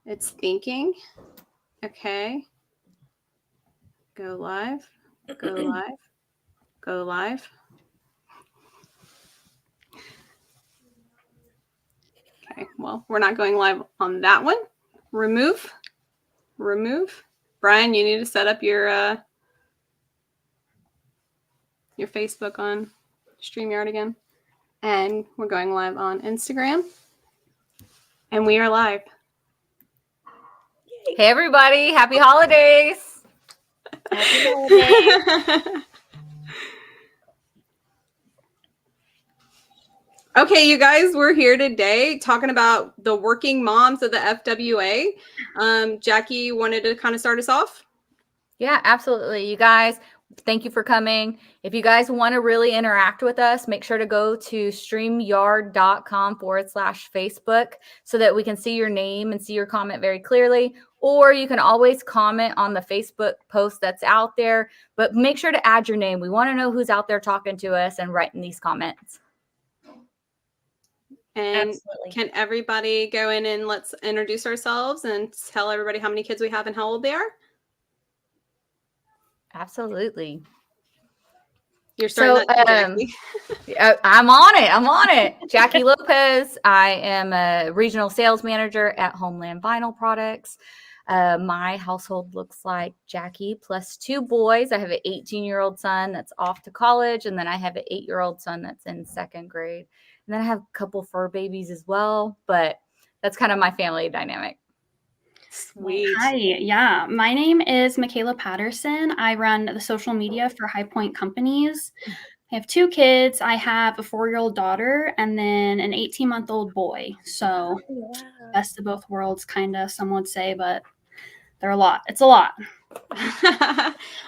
It's thinking. Okay. Go live. Go live. Go live. Okay, well, we're not going live on that one. Remove. Brian, you need to set up your Facebook on StreamYard again. And we're going live on Instagram. And we are live. Hey, everybody. Happy holidays. Happy holidays. Okay, you guys, we're here today talking about the working moms of the FWA. Jackie wanted to kind of start us off. Yeah, absolutely. You guys, thank you for coming. If you guys want to really interact with us, make sure to go to streamyard.com/Facebook so that we can see your name and see your comment very clearly. Or you can always comment on the Facebook post that's out there, but make sure to add your name. We want to know who's out there talking to us and writing these comments. And Absolutely. Can everybody go in and let's introduce ourselves and tell everybody how many kids we have and how old they are? Absolutely. You're starting that, Jackie. I'm on it. Jackie Lopez. I am a regional sales manager at Homeland Vinyl Products. My household looks like Jackie plus 2 boys. I have an 18-year-old son that's off to college, and then I have an 8-year-old son that's in 2nd grade. And then I have a couple fur babies as well, but that's kind of my family dynamic. Sweet. Hi, yeah. My name is Makayla Patterson. I run the social media for High Point Companies. I have 2 kids. I have a 4-year-old daughter and then an 18-month-old boy. So best of both worlds, kind of, some would say, but they're a lot. It's a lot.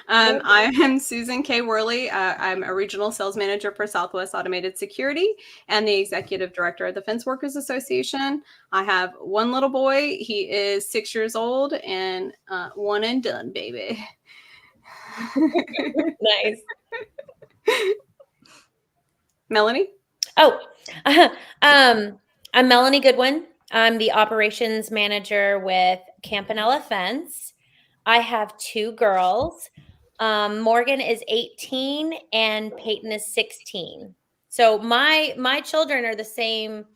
I am Susan K. Worley. I'm a regional sales manager for Southwest Automated Security and the executive director of the Fence Workers Association. I have 1 little boy. He is 6 years old and one and done, baby. Nice. Melanie? Oh, I'm Melanie Goodwin. I'm the operations manager with Campanella Fence. I have 2 girls. Morgan is 18 and Peyton is 16. So my children are the same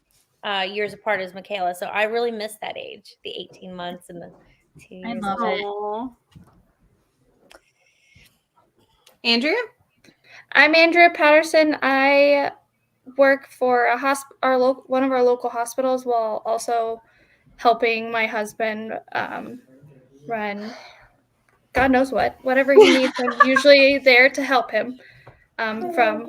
years apart as Makayla. So I really miss that age, the 18 months and the 2 years. I love it. Andria? I'm Andria Patterson. I work for one of our local hospitals while also helping my husband run God knows whatever he needs. I'm usually there to help him, from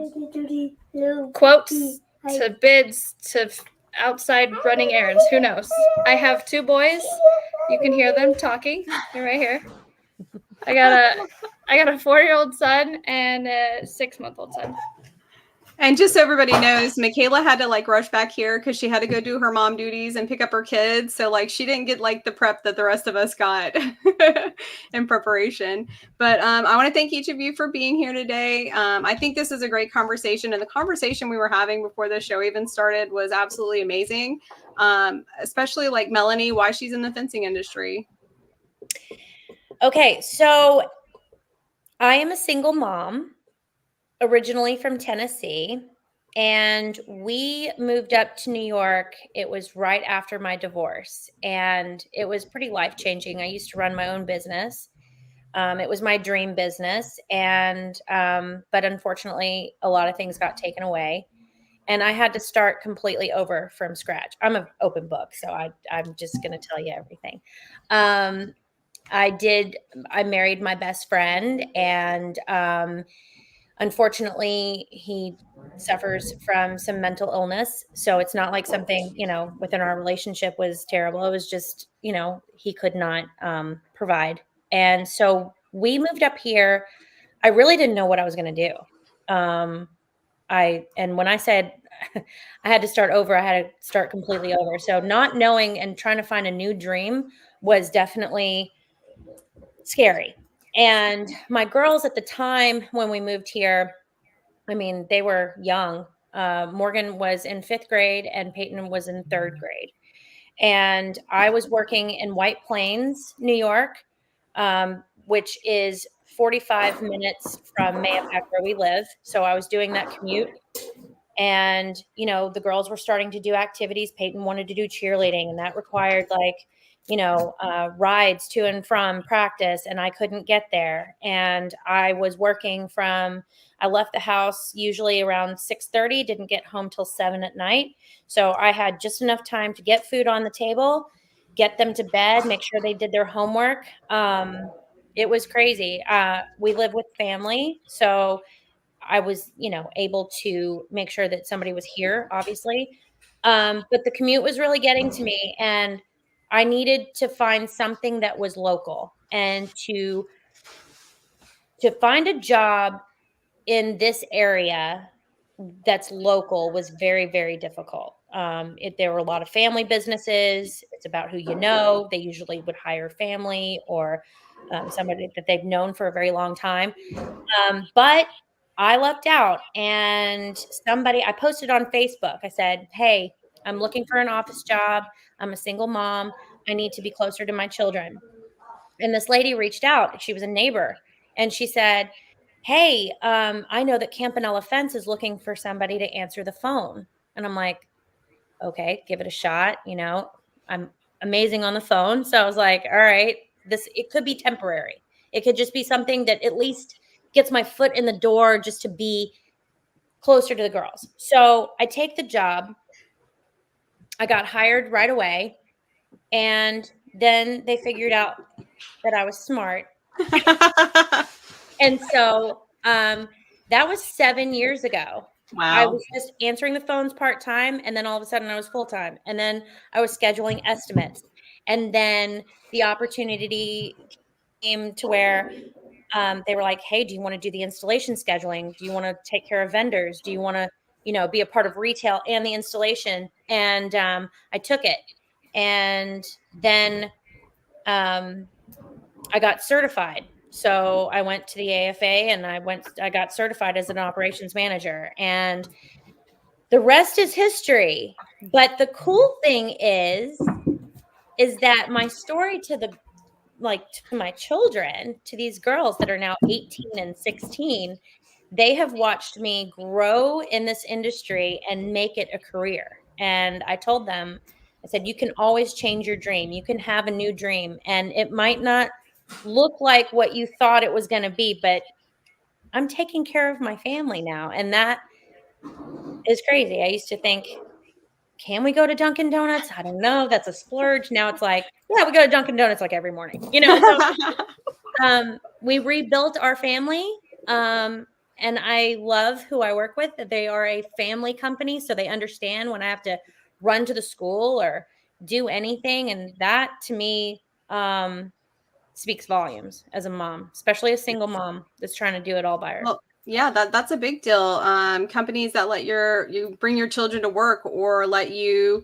quotes to bids to outside running errands. Who knows? I have 2 boys. You can hear them talking. They're right here. I got a 4-year-old son and a 6-month-old son. And just so everybody knows, Makayla had to rush back here because she had to go do her mom duties and pick up her kids. So she didn't get the prep that the rest of us got in preparation. But I want to thank each of you for being here today. I think this is a great conversation, and the conversation we were having before the show even started was absolutely amazing. Especially Melanie, why she's in the fencing industry. Okay, so I am a single mom, originally from Tennessee, and we moved up to New York. It was right after my divorce, and it was pretty life-changing. I used to run my own business. It was my dream business, and but unfortunately, a lot of things got taken away, and I had to start completely over from scratch. I'm an open book, so I'm just going to tell you everything. I married my best friend, and unfortunately, he suffers from some mental illness. So it's not like something, within our relationship was terrible. It was just, he could not provide. And so we moved up here. I really didn't know what I was going to do. And when I said I had to start over, I had to start completely over. So not knowing and trying to find a new dream was definitely scary. And my girls at the time when we moved here, I mean, they were young. Morgan was in 5th grade and Peyton was in 3rd grade. And I was working in White Plains, New York, which is 45 minutes from Mayapack where we live. So I was doing that commute. And, you know, the girls were starting to do activities. Peyton wanted to do cheerleading, and that required like, you know, rides to and from practice, and I couldn't get there. And I was working I left the house usually around 6:30, didn't get home till 7 at night. So I had just enough time to get food on the table, get them to bed, make sure they did their homework. It was crazy. We live with family, so I was, you know, able to make sure that somebody was here, obviously. But the commute was really getting to me, and I needed to find something that was local. And to find a job in this area that's local was very, very difficult. There were a lot of family businesses. It's about who you know. They usually would hire family or somebody that they've known for a very long time. But I lucked out, and I posted on Facebook. I said, hey, I'm looking for an office job. I'm a single mom. I need to be closer to my children. And this lady reached out. She was a neighbor, and she said, hey, I know that Campanella Fence is looking for somebody to answer the phone. And I'm like, okay, give it a shot. You know, I'm amazing on the phone. So I was like, all right, it could be temporary. It could just be something that at least gets my foot in the door just to be closer to the girls. So I take the job. I got hired right away. And then they figured out that I was smart. And so that was 7 years ago. Wow. I was just answering the phones part-time, and then all of a sudden I was full-time. And then I was scheduling estimates. And then the opportunity came to where they were like, hey, do you want to do the installation scheduling? Do you want to take care of vendors? Do you want to, you know, be a part of retail and the installation? And I took it. And then I got certified. So I went to the AFA, and I got certified as an operations manager, and the rest is history. But the cool thing is that my story to my children, to these girls that are now 18 and 16, they have watched me grow in this industry and make it a career. And I told them, I said, you can always change your dream. You can have a new dream, and it might not look like what you thought it was going to be, but I'm taking care of my family now. And that is crazy. I used to think, can we go to Dunkin' Donuts? I don't know. That's a splurge. Now it's like, yeah, we go to Dunkin' Donuts like every morning, you know? So we rebuilt our family. And I love who I work with. They are a family company, so they understand when I have to run to the school or do anything. And that to me, speaks volumes as a mom, especially a single mom that's trying to do it all by herself. Well, yeah, that's a big deal. Companies that let you bring your children to work, or let you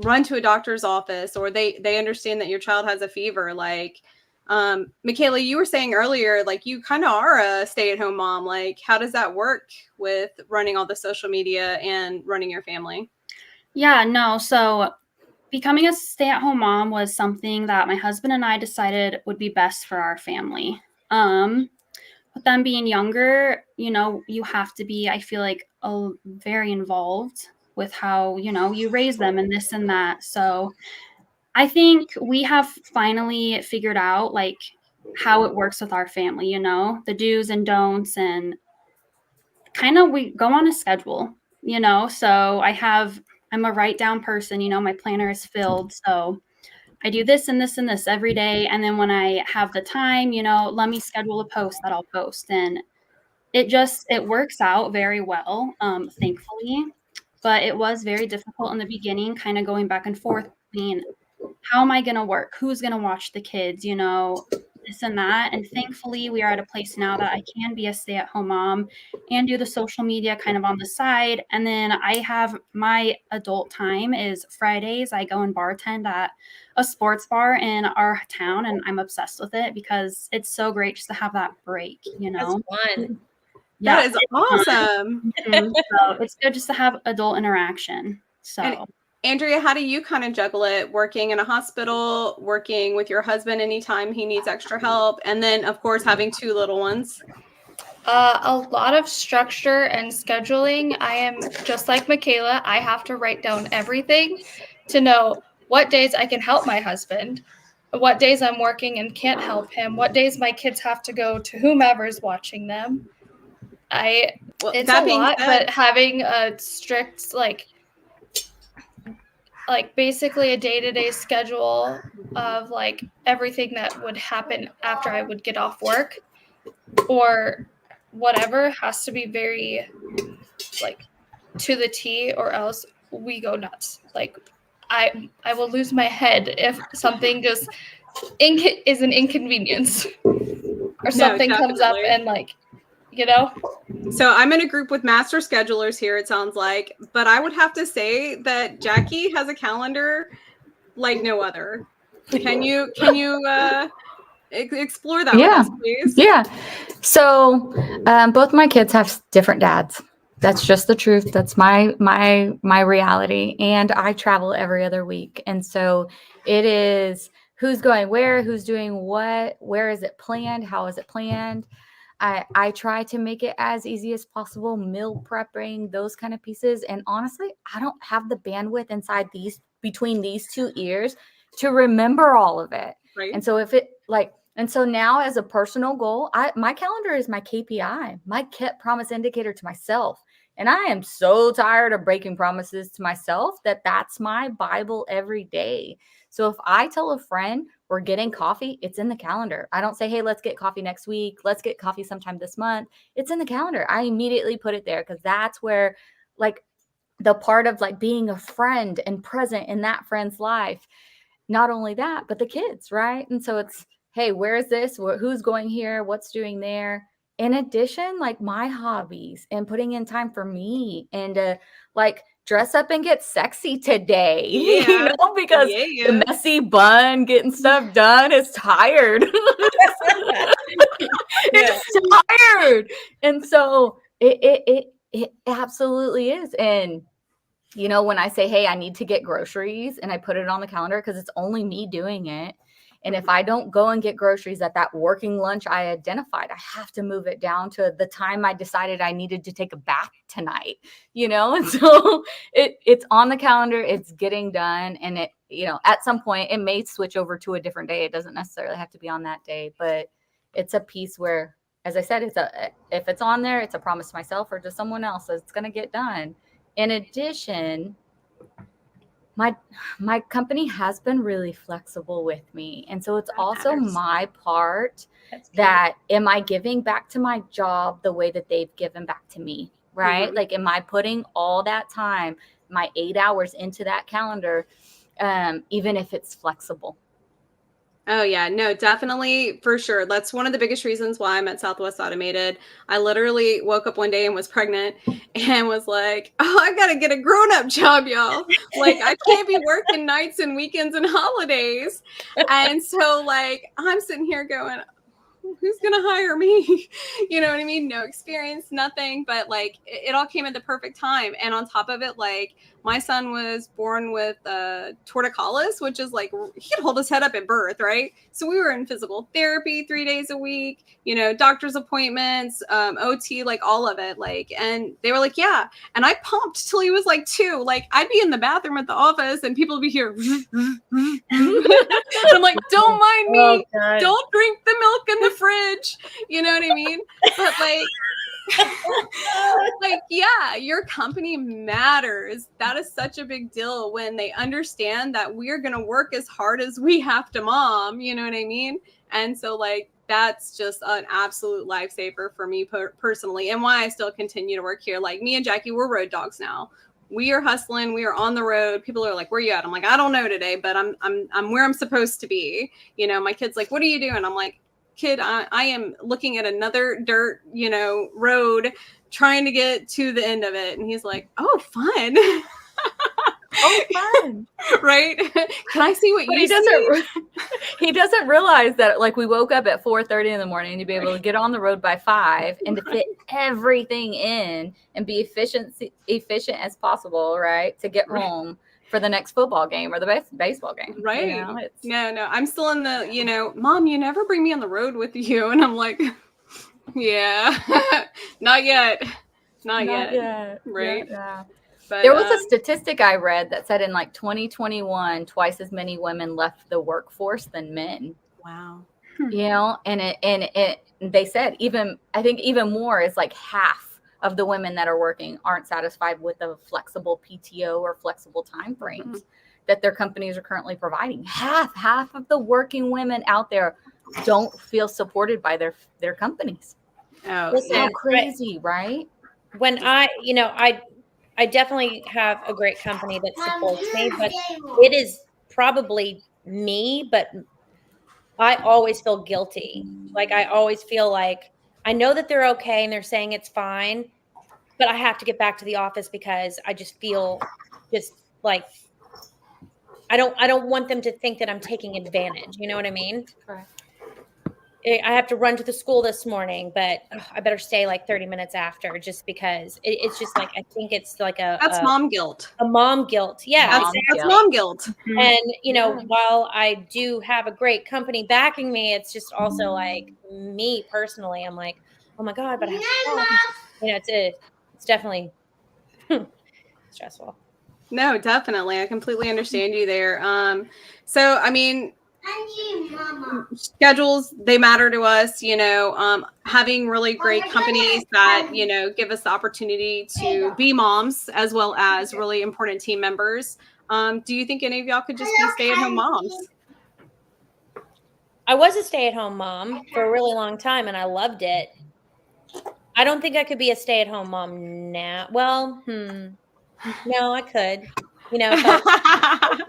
run to a doctor's office, or they understand that your child has a fever. Like, Makayla, you were saying earlier, like you kind of are a stay-at-home mom. Like, how does that work with running all the social media and running your family? Yeah, no. So becoming a stay-at-home mom was something that my husband and I decided would be best for our family. With them being younger, you have to be, I feel like, very involved with how, you raise them and this and that. So I think we have finally figured out like how it works with our family, the do's and don'ts, and kind of we go on a schedule, so I'm a write down person, my planner is filled. So I do this and this and this every day. And then when I have the time, let me schedule a post that I'll post. And it works out very well, thankfully. But it was very difficult in the beginning, kind of going back and forth between how am I going to work? Who's going to watch the kids, this and that. And thankfully, we are at a place now that I can be a stay-at-home mom and do the social media kind of on the side. And then I have my adult time is Fridays. I go and bartend at a sports bar in our town, and I'm obsessed with it because it's so great just to have that break, That's fun. Yeah, that is awesome. So it's good just to have adult interaction. So. Andrea, how do you kind of juggle it, working in a hospital, working with your husband anytime he needs extra help, and then, of course, having 2 little ones? A lot of structure and scheduling. I am just like Makayla. I have to write down everything to know what days I can help my husband, what days I'm working and can't help him, what days my kids have to go to whomever's watching them. It's a lot, but having a strict like basically a day-to-day schedule of like everything that would happen after I would get off work or whatever has to be very like to the T, or else we go nuts. Like I will lose my head if something just is an inconvenience or something comes up and like, you know. So I'm in a group with master schedulers here, it sounds like, but I would have to say that Jackie has a calendar like no other. Can you explore that with us, please? Yeah. So both my kids have different dads. That's just the truth. That's my reality. And I travel every other week. And so it is who's going where, who's doing what, where is it planned, how is it planned. I try to make it as easy as possible, meal prepping, those kind of pieces. And honestly, I don't have the bandwidth between these 2 ears to remember all of it. Right. And so and so now as a personal goal, my calendar is my KPI, my kept promise indicator to myself. And I am so tired of breaking promises to myself that's my Bible every day. So if I tell a friend we're getting coffee, it's in the calendar. I don't say, hey, let's get coffee next week. Let's get coffee sometime this month. It's in the calendar. I immediately put it there because that's where like the part of like being a friend and present in that friend's life. Not only that, but the kids, right? And so it's, hey, where is this? Who's going here? What's doing there? In addition, like my hobbies and putting in time for me and like dress up and get sexy today, because the messy bun getting stuff done is tired. It's tired. And so it absolutely is. And when I say, hey, I need to get groceries and I put it on the calendar because it's only me doing it. And if I don't go and get groceries at that working lunch I identified, I have to move it down to the time I decided I needed to take a bath tonight, and so it's on the calendar, it's getting done. And it, at some point it may switch over to a different day. It doesn't necessarily have to be on that day, but it's a piece where, as I said, if it's on there, it's a promise to myself or to someone else that it's going to get done. In addition, my company has been really flexible with me. And so it's also my part that am I giving back to my job the way that they've given back to me, right? Mm-hmm. Like, am I putting all that time, my 8 hours into that calendar, even if it's flexible? Oh, yeah, no, definitely, for sure. That's one of the biggest reasons why I'm at Southwest Automated. I literally woke up one day and was pregnant and was like, oh, I got to get a grown-up job, y'all. Like, I can't be working nights and weekends and holidays. And so, like, I'm sitting here going, who's going to hire me? You know what I mean? No experience, nothing. But, like, it all came at the perfect time. And on top of it, like, my son was born with torticollis, which is like, he could hold his head up at birth, right? So we were in physical therapy 3 days a week, doctor's appointments, OT, like all of it. Like, and they were like, yeah. And I pumped till he was like 2. Like, I'd be in the bathroom at the office and people would be here. And I'm like, don't mind me. Oh, don't drink the milk in the fridge. You know what I mean? But like, like, yeah, your company matters. That is such a big deal when they understand that we're going to work as hard as we have to, mom. You know what I mean? And so, like, that's just an absolute lifesaver for me personally, and why I still continue to work here. Like, me and Jackie, we're road dogs now. We are hustling. We are on the road. People are like, where you at? I'm like, I don't know today, but I'm where I'm supposed to be. My kid's like, what are you doing? I'm like, kid, I am looking at another dirt, road, trying to get to the end of it. And he's like, oh, fun. Oh, fun. Right? Can I see what you see? He doesn't realize that, like, we woke up at 4:30 in the morning to be able to get on the road by 5 and to fit everything in and be efficient as possible, right? To get home for the next football game or the baseball game. Right. You know, No, I'm still in the, Mom, you never bring me on the road with you. And I'm like, yeah, not yet. Not yet. Right. Yeah. But There was a statistic I read that said in like 2021, twice as many women left the workforce than men. wow. And they said I think even more is like half of the women that are working aren't satisfied with the flexible PTO or flexible time frames that their companies are currently providing. Half of the working women out there don't feel supported by their companies. Oh, Listen, How crazy, right? When I definitely have a great company that supports me, but it is probably me, but I always feel guilty. Like I always feel like I know that they're okay and they're saying it's fine, but I have to get back to the office because I just feel just like I don't want them to think that I'm taking advantage. You know what I mean? Correct. I have to run to the school this morning, but I better stay like 30 minutes after just because it's just like, I think it's like that's mom guilt. a mom guilt. Yeah. That's mom guilt. And, while I do have a great company backing me, it's just also like me personally, I'm like, oh my God, but I have to, it's definitely stressful. No, definitely. I completely understand you there. So, I mean, schedules, they matter to us, having really great companies that, give us the opportunity to be moms as well as really important team members. Do you think any of y'all could just be stay-at-home moms? I was a stay-at-home mom for a really long time and I loved it. I don't think I could be a stay-at-home mom now. Well, no, I could. I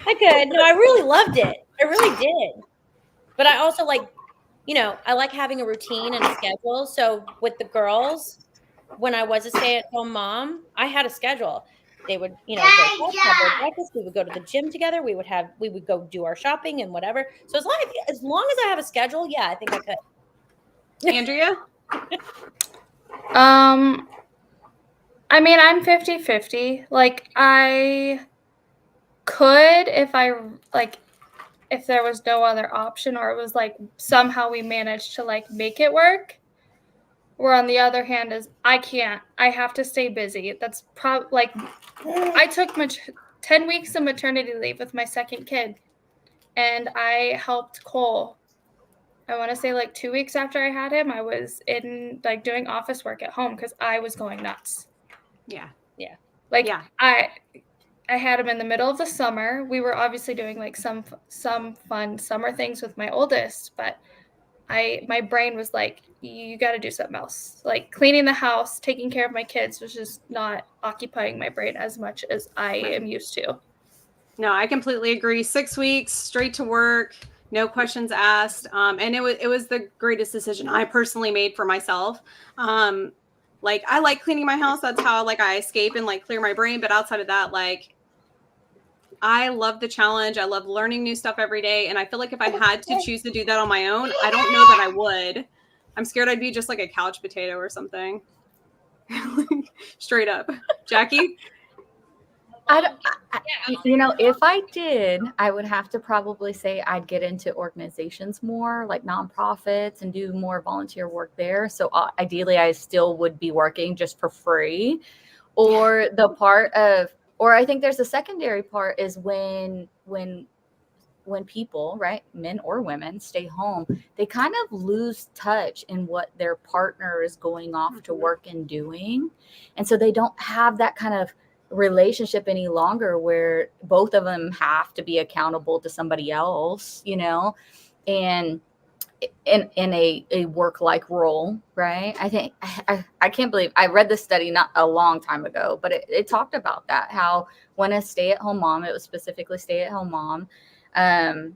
could. No, I really loved it. I really did. But I also I like having a routine and a schedule. So with the girls, when I was a stay-at-home mom, I had a schedule. They would, wake up, have their breakfast. We would go to the gym together. We would go do our shopping and whatever. So as long as I have a schedule, yeah, I think I could. Andrea? I mean, I'm 50-50. Like, I could if there was no other option or it was like somehow we managed to like make it work. Where on the other hand is I can't. I have to stay busy. That's probably I took 10 weeks of maternity leave with my second kid and I helped Cole. I want to say 2 weeks after I had him, I was in doing office work at home because I was going nuts. Yeah. I had him in the middle of the summer. We were obviously doing some fun summer things with my oldest, but my brain was like, you got to do something else. Like cleaning the house, taking care of my kids was just not occupying my brain as much as I am used to. No, I completely agree. 6 weeks straight to work, no questions asked. And it was the greatest decision I personally made for myself. I like cleaning my house. That's how I escape and clear my brain. But outside of that, I love the challenge. I love learning new stuff every day. And I feel like if I had to choose to do that on my own, I don't know that I would. I'm scared I'd be just like a couch potato or something. Straight up. Jackie? If I did, I would have to probably say I'd get into organizations more, like nonprofits, and do more volunteer work there. So ideally, I still would be working just for free. Or I think there's a secondary part is when people, right, men or women, stay home, they kind of lose touch in what their partner is going off to work and doing. And so they don't have that kind of relationship any longer where both of them have to be accountable to somebody else, and in a work-like role, right? I think I can't believe I read this study not a long time ago, but it talked about that, how when a stay-at-home mom, it was specifically stay-at-home mom, had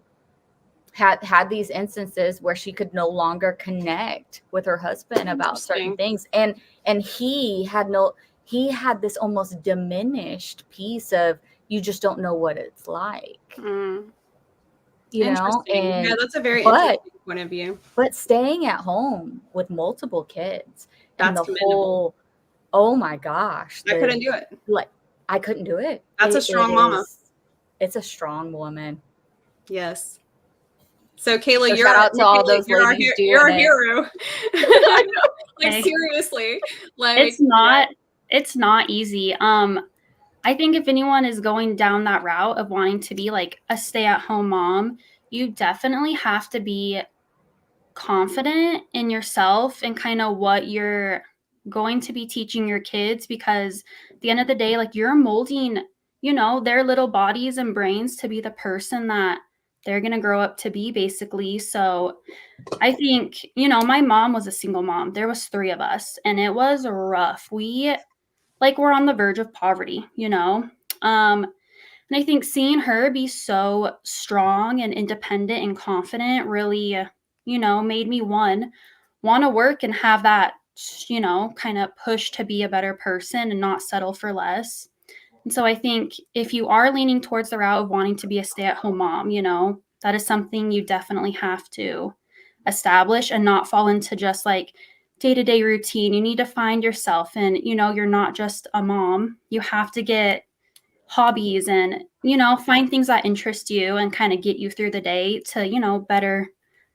these instances where she could no longer connect with her husband about certain things, and he had this almost diminished piece of, you just don't know what it's like. And yeah, that's a very interesting point of view. But staying at home with multiple kids, that's and the whole, oh my gosh, I couldn't do it. I couldn't do it. That's a strong mama. It's a strong woman. Yes. So Kayla, So shout out to all those you're ladies doing you're a it. hero. I know. Like Okay. seriously. Like It's not easy. I think if anyone is going down that route of wanting to be like a stay-at-home mom, you definitely have to be confident in yourself and kind of what you're going to be teaching your kids, because at the end of the day, like you're molding, their little bodies and brains to be the person that they're going to grow up to be, basically. So I think, my mom was a single mom. There was 3 of us, and it was rough. We're on the verge of poverty, and I think seeing her be so strong and independent and confident really, made me want to work and have that, kind of push to be a better person and not settle for less. And so I think if you are leaning towards the route of wanting to be a stay-at-home mom, that is something you definitely have to establish and not fall into just like day-to-day routine. You need to find yourself, and, you're not just a mom. You have to get hobbies and, find things that interest you and kind of get you through the day to,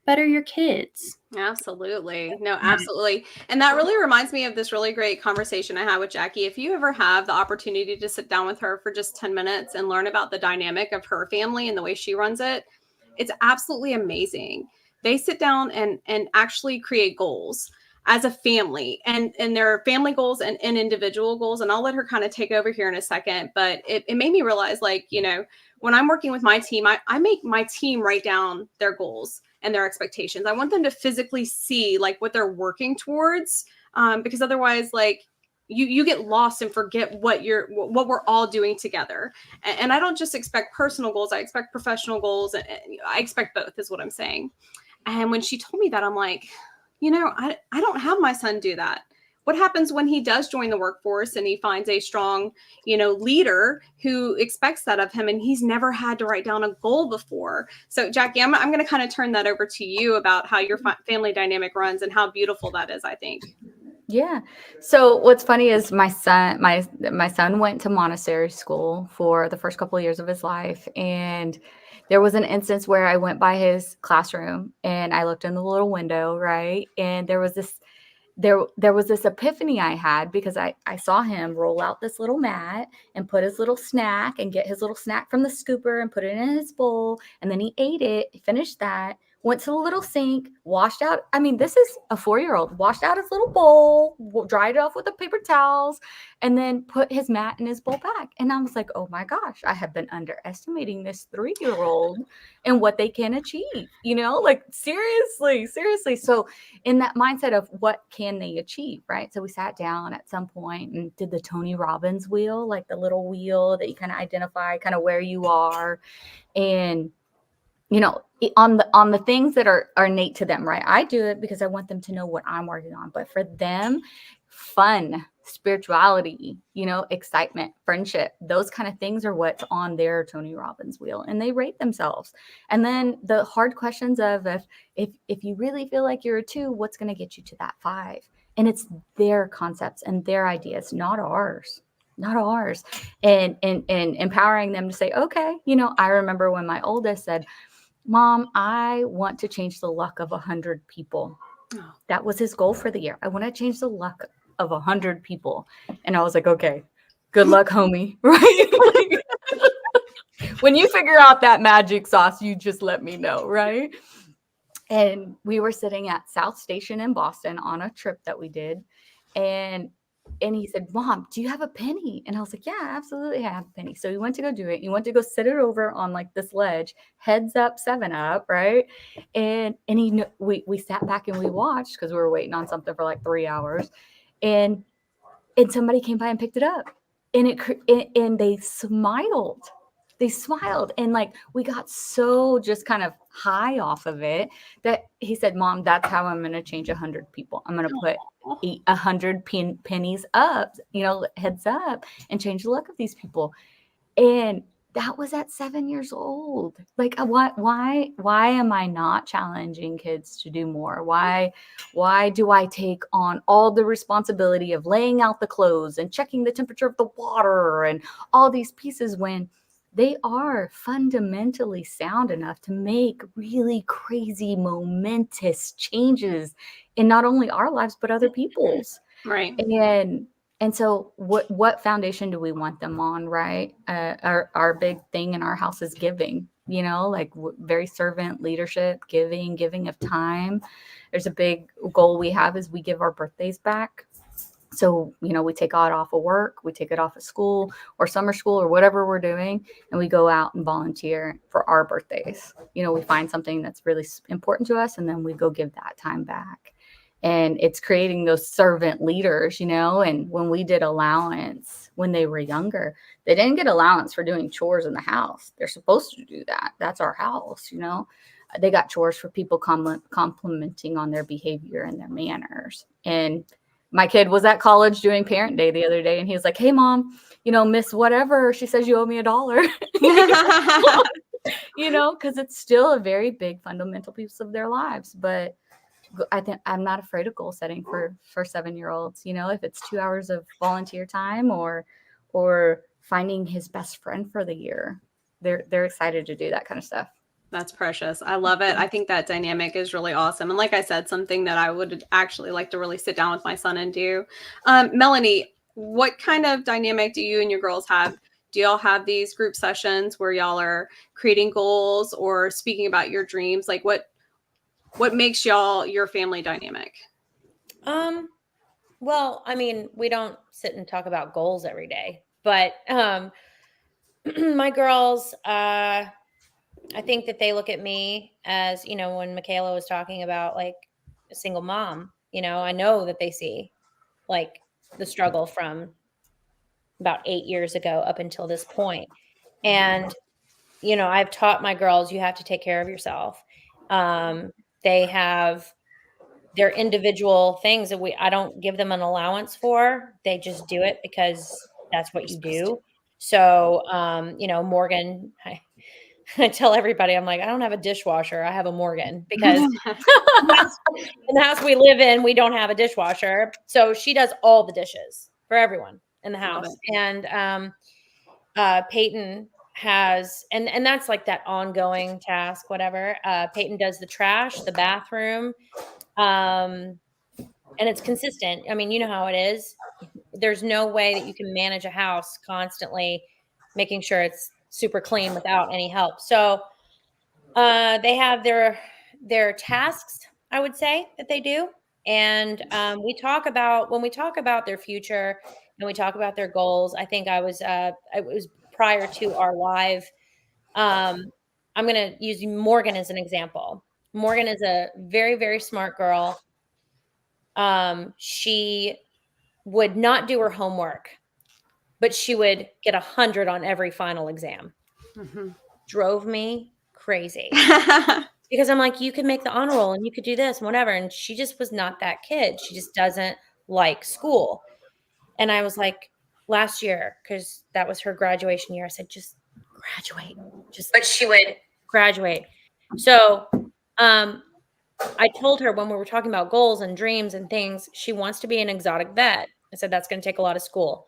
better your kids. Absolutely. No, absolutely. And that really reminds me of this really great conversation I had with Jackie. If you ever have the opportunity to sit down with her for just 10 minutes and learn about the dynamic of her family and the way she runs it, it's absolutely amazing. They sit down and actually create goals as a family, and there are family goals and individual goals. And I'll let her kind of take over here in a second. But it made me realize, like, when I'm working with my team, I make my team write down their goals and their expectations. I want them to physically see like what they're working towards, because otherwise, like, you get lost and forget what we're all doing together. And I don't just expect personal goals. I expect professional goals. And I expect both, is what I'm saying. And when she told me that, I'm like, I don't have my son do that. What happens when he does join the workforce and he finds a strong, leader who expects that of him, and he's never had to write down a goal before? So Jackie, I'm going to kind of turn that over to you about how your family dynamic runs and how beautiful that is, I think. Yeah. So what's funny is my son went to Montessori school for the first couple of years of his life. And there was an instance where I went by his classroom and I looked in the little window, right? And there was this epiphany I had, because I saw him roll out this little mat and put his little snack and get his little snack from the scooper and put it in his bowl. And then he ate it, finished that, went to the little sink, washed out. I mean, this is a 4-year-old, washed out his little bowl, dried it off with the paper towels, and then put his mat in his bowl back. And I was like, oh my gosh, I have been underestimating this 3-year-old and what they can achieve, like seriously. So in that mindset of what can they achieve, right? So we sat down at some point and did the Tony Robbins wheel, like the little wheel that you kind of identify kind of where you are. And on the things that are innate to them, right? I do it because I want them to know what I'm working on. But for them, fun, spirituality, excitement, friendship, those kind of things are what's on their Tony Robbins wheel, and they rate themselves. And then the hard questions of if you really feel like you're a 2, what's going to get you to that 5? And it's their concepts and their ideas, not ours. And empowering them to say, okay, I remember when my oldest said, Mom, I want to change the luck of 100 people. Oh. That was his goal for the year. I want to change the luck of 100 people. And I was like, okay, good luck, homie. Right? When you figure out that magic sauce, you just let me know, right? And we were sitting at South Station in Boston on a trip that we did. And he said, Mom, do you have a penny? And I was like, yeah, absolutely, I have a penny. So he went to go do it. He went to go sit it over on like this ledge, heads up, 7 Up, right? And we sat back and we watched, because we were waiting on something for like 3 hours. And somebody came by and picked it up. And they smiled. They smiled. And like, we got so just kind of high off of it that he said, Mom, that's how I'm going to change 100 people. I'm going to put 100 pennies up, heads up, and change the luck of these people. And that was at 7 years old. Like, why am I not challenging kids to do more? Why do I take on all the responsibility of laying out the clothes and checking the temperature of the water and all these pieces when they are fundamentally sound enough to make really crazy, momentous changes in not only our lives, but other people's. Right. And so what foundation do we want them on, right? Our big thing in our house is giving, you know, like very servant leadership, giving of time. There's a big goal we have is we give our birthdays back. So, you know, we take it off of work, we take it off of school or summer school or whatever we're doing, and we go out and volunteer for our birthdays. You know, we find something that's really important to us, and then we go give that time back. And it's creating those servant leaders, you know. And when we did allowance when they were younger, they didn't get allowance for doing chores in the house. They're supposed to do that. That's our house, you know. They got chores for people complimenting on their behavior and their manners. And my kid was at college doing parent day the other day, and he was like, "Hey mom, you know, Miss whatever, she says you owe me $1." You know, because it's still a very big fundamental piece of their lives. But I think I'm not afraid of goal setting for 7-year-olds. You know, if it's 2 hours of volunteer time or finding his best friend for the year, they're excited to do that kind of stuff. That's precious. I love it. I think that dynamic is really awesome. And like I said, something that I would actually like to really sit down with my son and do. Melanie, what kind of dynamic do you and your girls have? Do y'all have these group sessions where y'all are creating goals or speaking about your dreams? Like what makes y'all your family dynamic? Well, I mean, we don't sit and talk about goals every day, but my girls, I think that they look at me as, you know, when Makayla was talking about like a single mom, you know, I know that they see like the struggle from about 8 years ago up until this point. And, you know, I've taught my girls, you have to take care of yourself. They have their individual things that I don't give them an allowance for. They just do it because that's what you do. So, you know, Morgan, I tell everybody, I'm like, I don't have a dishwasher. I have a Morgan because in the house we live in, we don't have a dishwasher. So she does all the dishes for everyone in the house. And Peyton has, and that's like that ongoing task, whatever. Peyton does the trash, the bathroom. And it's consistent. I mean, you know how it is. There's no way that you can manage a house constantly making sure it's super clean without any help. So they have their tasks, I would say, that they do. And when we talk about their future and we talk about their goals, I think it was prior to our live. I'm going to use Morgan as an example. Morgan is a very, very smart girl. She would not do her homework, but she would get 100 on every final exam. Mm-hmm. Drove me crazy because I'm like, you could make the honor roll and you could do this and whatever. And she just was not that kid. She just doesn't like school. And I was like, last year, because that was her graduation year, I said, just graduate. But she would graduate. So, I told her when we were talking about goals and dreams and things, she wants to be an exotic vet. I said, that's going to take a lot of school.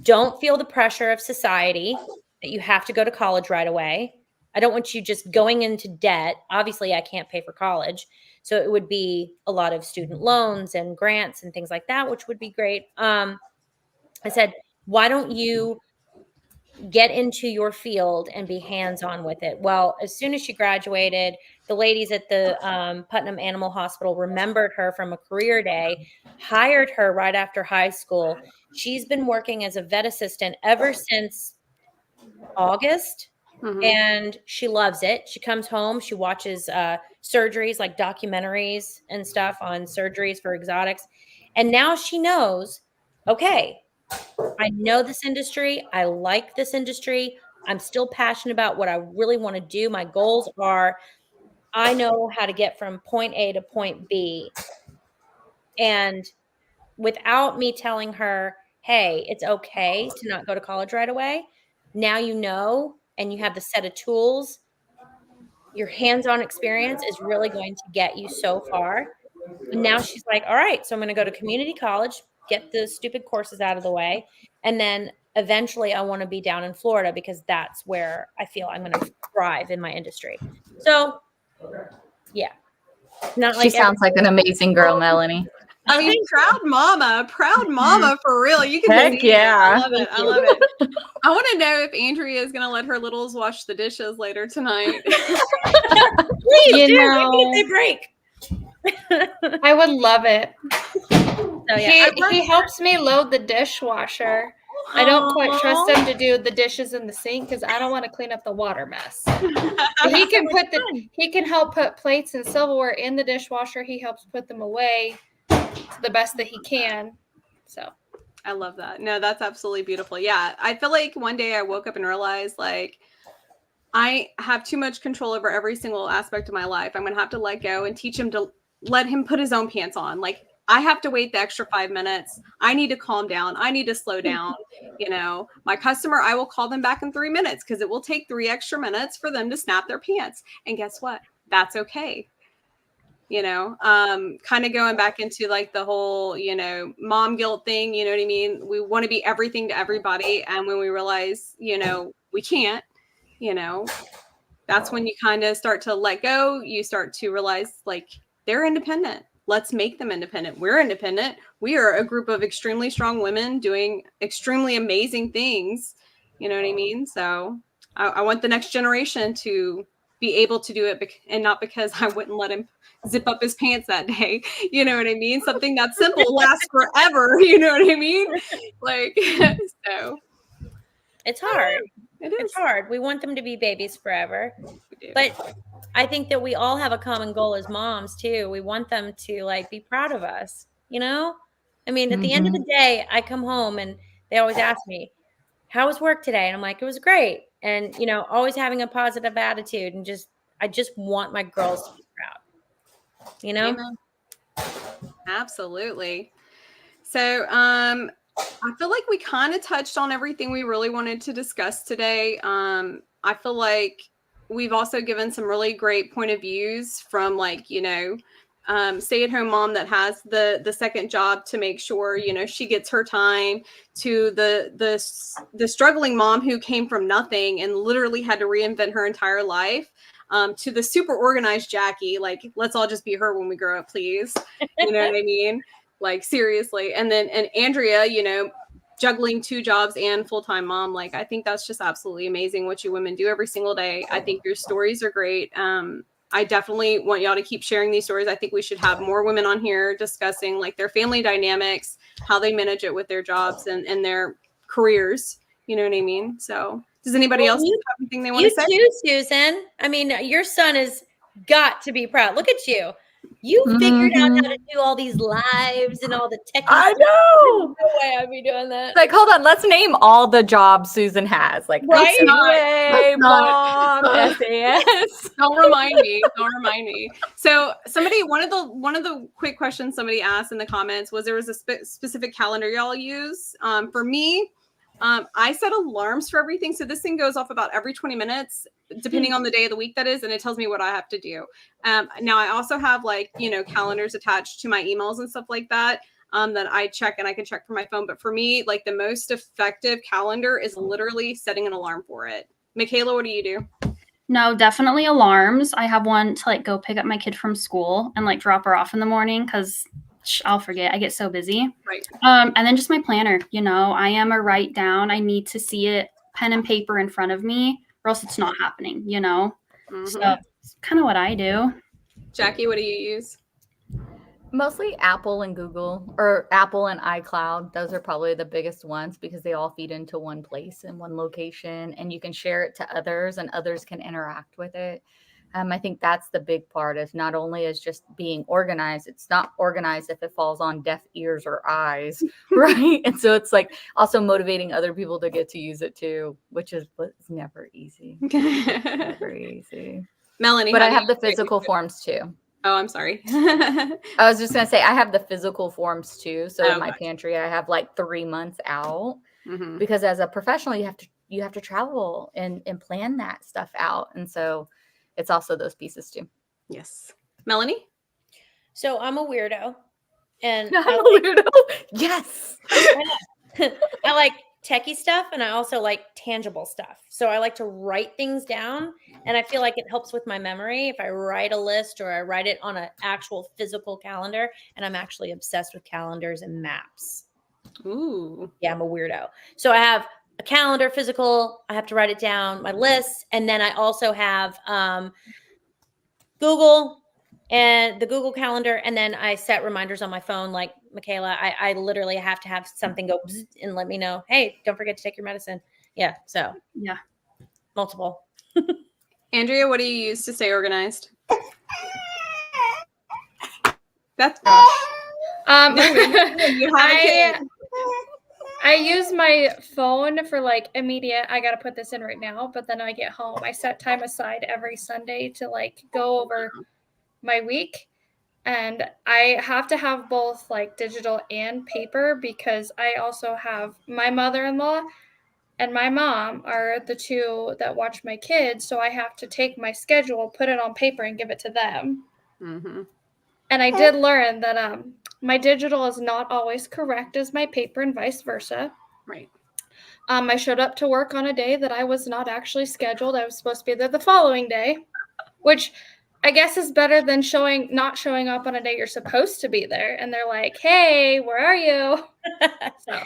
Don't feel the pressure of society that you have to go to college right away. I don't want you just going into debt. Obviously, I can't pay for college. So it would be a lot of student loans and grants and things like that, which would be great. I said, why don't you get into your field and be hands-on with it? Well, as soon as she graduated, the ladies at the Putnam Animal Hospital remembered her from a career day, hired her right after high school. She's been working as a vet assistant ever since August. Mm-hmm. And she loves it. She comes home, she watches surgeries, like documentaries and stuff on surgeries for exotics. And now she knows, okay, I know this industry. I like this industry. I'm still passionate about what I really want to do. My goals are, I know how to get from point A to point B. And without me telling her, hey, it's okay to not go to college right away. Now you know and you have the set of tools, your hands-on experience is really going to get you so far. And now she's like, all right, so I'm going to go to community college, get the stupid courses out of the way. And then eventually I want to be down in Florida because that's where I feel I'm going to thrive in my industry. So yeah, not She like sounds like an amazing girl, Melanie. I mean, proud mama for real. You can Heck just see it. I yeah. love it. I love it. I want to know if Andrea is going to let her littles wash the dishes later tonight. Please You do. know- Even if they break. I would love it. So yeah, He helps me load the dishwasher. I don't quite trust him to do the dishes in the sink because I don't want to clean up the water mess. He can help put plates and silverware in the dishwasher. He helps put them away to the best that he can. So I love that. No, that's absolutely beautiful. Yeah. I feel like one day I woke up and realized like I have too much control over every single aspect of my life. I'm going to have to let go and teach him to let him put his own pants on. Like I have to wait the extra 5 minutes. I need to calm down. I need to slow down. You know, my customer, I will call them back in 3 minutes because it will take 3 extra minutes for them to snap their pants. And guess what? That's okay. You know, kind of going back into like the whole, you know, mom guilt thing, you know what I mean? We want to be everything to everybody. And when we realize, you know, we can't, you know, that's when you kind of start to let go. You start to realize like they're independent. Let's make them independent. We're independent. We are a group of extremely strong women doing extremely amazing things. You know what I mean? So I want the next generation to be able to do it and not because I wouldn't let him zip up his pants that day. You know what I mean? Something that simple lasts forever. You know what I mean? Like, so. it's hard. It's hard. We want them to be babies forever. But I think that we all have a common goal as moms too. We want them to like be proud of us, you know? I mean, at the end of the day, I come home and they always ask me, how was work today? And I'm like, it was great. And, you know, always having a positive attitude and I just want my girls to be proud, you know? Amen. Absolutely. So, I feel like we kind of touched on everything we really wanted to discuss today. I feel like we've also given some really great point of views from like, you know, stay-at-home mom that has the second job to make sure, you know, she gets her time, to the struggling mom who came from nothing and literally had to reinvent her entire life, to the super organized Jackie, like, let's all just be her when we grow up, please. You know what I mean? Like, seriously. And Andria, you know, juggling 2 jobs and full-time mom. Like, I think that's just absolutely amazing what you women do every single day. I think your stories are great. I definitely want y'all to keep sharing these stories. I think we should have more women on here discussing like their family dynamics, how they manage it with their jobs and their careers. You know what I mean? So does anybody else have anything they want to say? You too, Susan. I mean, your son has got to be proud. Look at you. You figured out how to do all these lives and all the tech. I know. No way I'd be doing that. Like, hold on, let's name all the jobs Susan has. Like, Right? SEA, mom, SAS. Don't remind me. Don't remind me. So one of the quick questions somebody asked in the comments was there was a specific calendar y'all use. For me, I set alarms for everything. So this thing goes off about every 20 minutes, depending on the day of the week that is. And it tells me what I have to do. Now I also have like, you know, calendars attached to my emails and stuff like that, that I check and I can check from my phone. But for me, like the most effective calendar is literally setting an alarm for it. Makayla, what do you do? No, definitely alarms. I have one to like go pick up my kid from school and like drop her off in the morning because I'll forget. I get so busy. Right. And then just my planner, you know, I am a write down. I need to see it pen and paper in front of me or else it's not happening, you know? Mm-hmm. So it's kind of what I do. Jackie, what do you use? Mostly Apple and Google, or Apple and iCloud. Those are probably the biggest ones because they all feed into one place in one location and you can share it to others and others can interact with it. I think that's the big part is not only is just being organized, it's not organized if it falls on deaf ears or eyes, right? And so it's like also motivating other people to get to use it too, which is never easy. Never easy. Melanie. But I have the physical forms too. Oh, I'm sorry. I was just going to say, I have the physical forms too. So in my gotcha. pantry, I have like 3 months out Mm-hmm. because as a professional, you have to you have to travel and plan that stuff out. And so it's also those pieces too. Yes. Melanie? So I'm a weirdo. And I'm a weirdo. Yes. I like techie stuff, and I also like tangible stuff. So I like to write things down, and I feel like it helps with my memory if I write a list or I write it on an actual physical calendar. And I'm actually obsessed with calendars and maps. Ooh. Yeah, I'm a weirdo. So I have a calendar physical. I have to write it down, my lists, and then I also have Google and the Google Calendar, and then I set reminders on my phone. Like Makayla, I literally have to have something go bzz and let me know, hey, don't forget to take your medicine. Yeah, so Yeah. multiple. Andrea, what do you use to stay organized? That's you have a kid. I use my phone for like immediate, I got to put this in right now, but then I get home. I set time aside every Sunday to like go over my week. And I have to have both like digital and paper because I also have my mother-in-law and my mom are the two that watch my kids. So I have to take my schedule, put it on paper, and give it to them. Mm-hmm. And I did learn that my digital is not always correct as my paper and vice versa. Right. I showed up to work on a day that I was not actually scheduled. I was supposed to be there the following day, which I guess is better than not showing up on a day you're supposed to be there. And they're like, hey, where are you? So,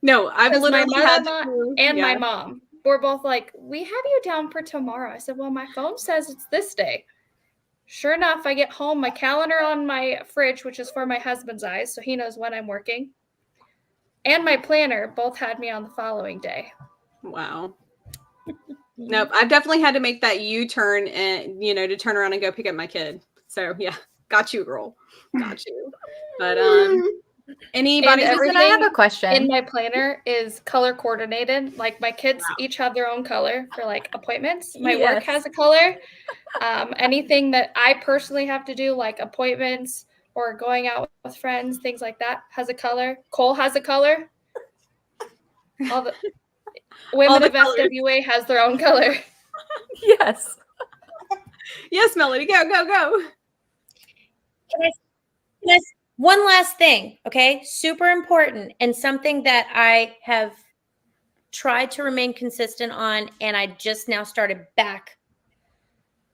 no, I've literally my had mother-in-law and my mom were both like, we have you down for tomorrow. I said, well, my phone says it's this day. Sure enough, I get home, my calendar on my fridge, which is for my husband's eyes, so he knows when I'm working, and my planner both had me on the following day. Wow. Nope, I've definitely had to make that U-turn and to turn around and go pick up my kid. So yeah, got you, girl. Got you. But anybody? Listen, I have a question. In my planner is color coordinated. Like my kids each have their own color for like appointments. My work has a color. Anything that I personally have to do, like appointments or going out with friends, things like that, has a color. Cole has a color. All the women of FWA has their own color. Yes. Yes, Melanie, go. One last thing, okay? Super important, and something that I have tried to remain consistent on, and I just now started back.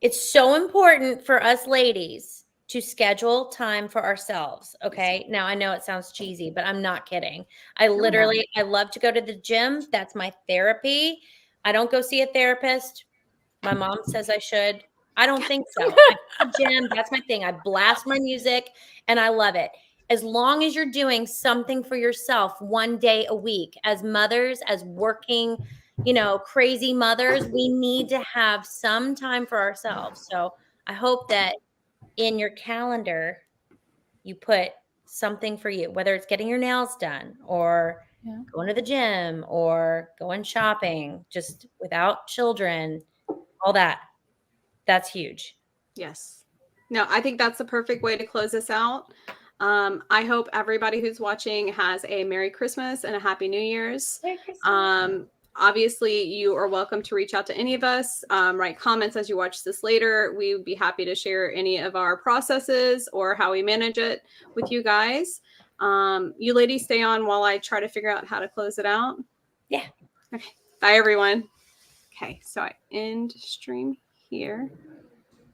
It's so important for us ladies to schedule time for ourselves, okay? Now, I know it sounds cheesy, but I'm not kidding. I love to go to the gym. That's my therapy. I don't go see a therapist. My mom says I should. I don't think so. I go to the gym. That's my thing. I blast my music, and I love it. As long as you're doing something for yourself one day a week, as mothers, as working, crazy mothers, we need to have some time for ourselves. So I hope that in your calendar, you put something for you, whether it's getting your nails done or going to the gym or going shopping, just without children, all that. That's huge. Yes. No, I think that's the perfect way to close this out. I hope everybody who's watching has a Merry Christmas and a Happy New Year's. Merry Christmas. Obviously, you are welcome to reach out to any of us, write comments as you watch this later. We would be happy to share any of our processes or how we manage it with you guys. You ladies stay on while I try to figure out how to close it out. Yeah. Okay. Bye, everyone. Okay. So I end stream here.